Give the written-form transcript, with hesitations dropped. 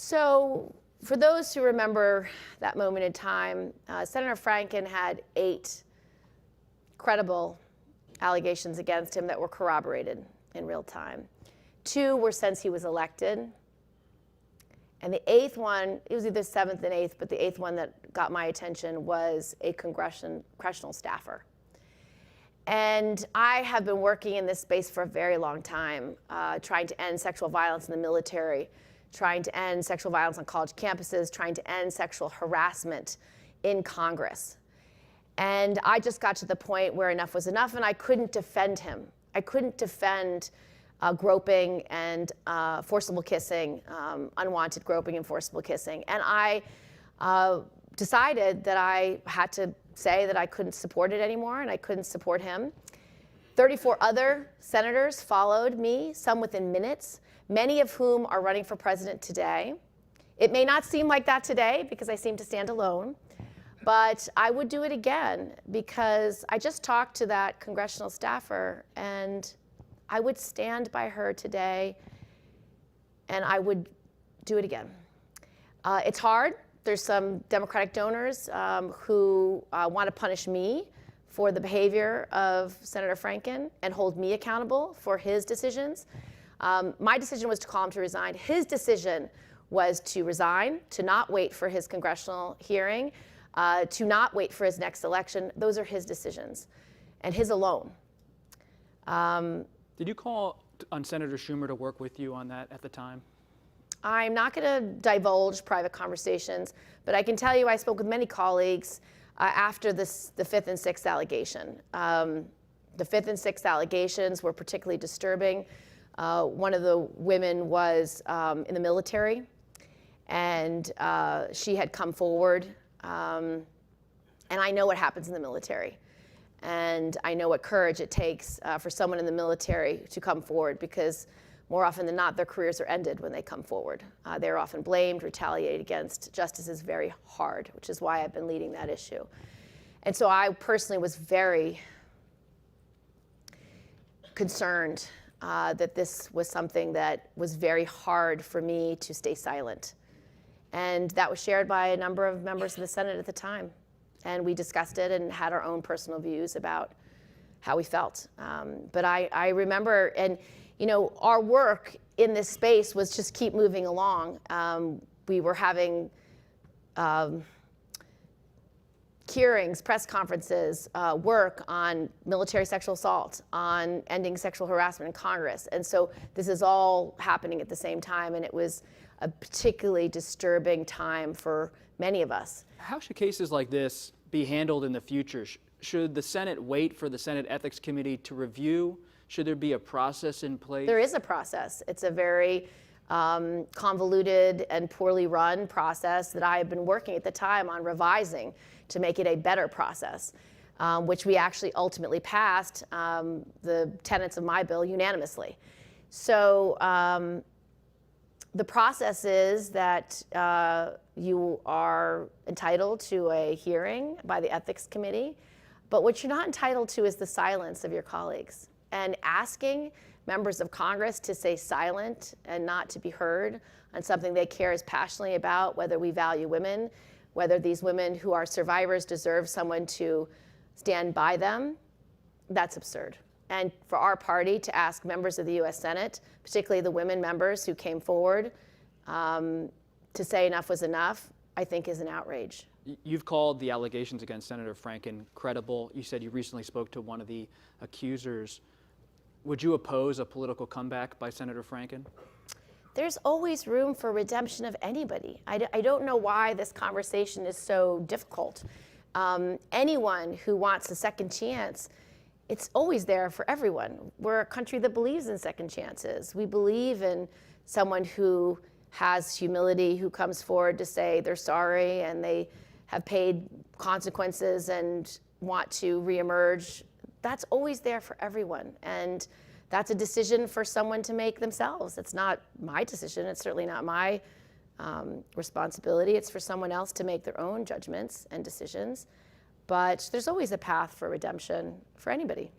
So for those who remember that moment in time, Senator Franken had 8 credible allegations against him that were corroborated in real time. 2 were since he was elected. And the 8th one, it was either 7th and 8th, but the 8th one that got my attention was a congressional staffer. And I have been working in this space for a very long time, trying to end sexual violence in the military, trying to end sexual violence on college campuses, trying to end sexual harassment in Congress. And I just got to the point where enough was enough, and I couldn't defend him. I couldn't defend groping and forcible kissing, unwanted groping and forcible kissing. And I decided that I had to say that I couldn't support it anymore, and I couldn't support him. 34 other senators followed me, some within minutes, many of whom are running for president today. It may not seem like that today because I seem to stand alone, but I would do it again because I just talked to that congressional staffer, and I would stand by her today, and I would do it again. It's hard. There's some Democratic donors who want to punish me for the behavior of Senator Franken and hold me accountable for his decisions. My decision was to call him to resign. His decision was to resign, to not wait for his congressional hearing, to not wait for his next election. Those are his decisions, and his alone. Did you call on Senator Schumer to work with you on that at the time? I'm not going to divulge private conversations, but I can tell you I spoke with many colleagues after the 5th and 6th allegation. The 5th and 6th allegations were particularly disturbing. One of the women was in the military, and she had come forward. And I know what happens in the military. And I know what courage it takes for someone in the military to come forward, because more often than not, their careers are ended when they come forward. They're often blamed, retaliated against. Justice is very hard, which is why I've been leading that issue. And so I personally was very concerned that this was something that was very hard for me to stay silent. And that was shared by a number of members of the Senate at the time. And we discussed it and had our own personal views about how we felt. But I remember, and you know, our work in this space was just keep moving along. We were having hearings, press conferences, work on military sexual assault, on ending sexual harassment in Congress. And so this is all happening at the same time, and it was a particularly disturbing time for many of us. How should cases like this be handled in the future? Should the Senate wait for the Senate Ethics Committee to review? Should there be a process in place? There is a process. It's a very convoluted and poorly run process that I have been working at the time on revising to make it a better process, which we actually ultimately passed the tenets of my bill unanimously. So the process is that you are entitled to a hearing by the Ethics Committee, but what you're not entitled to is the silence of your colleagues. And asking members of Congress to stay silent and not to be heard on something they care as passionately about, whether we value women, whether these women who are survivors deserve someone to stand by them, that's absurd. And for our party to ask members of the US Senate, particularly the women members who came forward, to say enough was enough, I think is an outrage. You've called the allegations against Senator Franken credible. You said you recently spoke to one of the accusers. Would you oppose a political comeback by Senator Franken? There's always room for redemption of anybody. I don't know why this conversation is so difficult. Anyone who wants a second chance, it's always there for everyone. We're a country that believes in second chances. We believe in someone who has humility, who comes forward to say they're sorry and they have paid consequences and want to reemerge. That's always there for everyone. And that's a decision for someone to make themselves. It's not my decision. It's certainly not my responsibility. It's for someone else to make their own judgments and decisions. But there's always a path for redemption for anybody.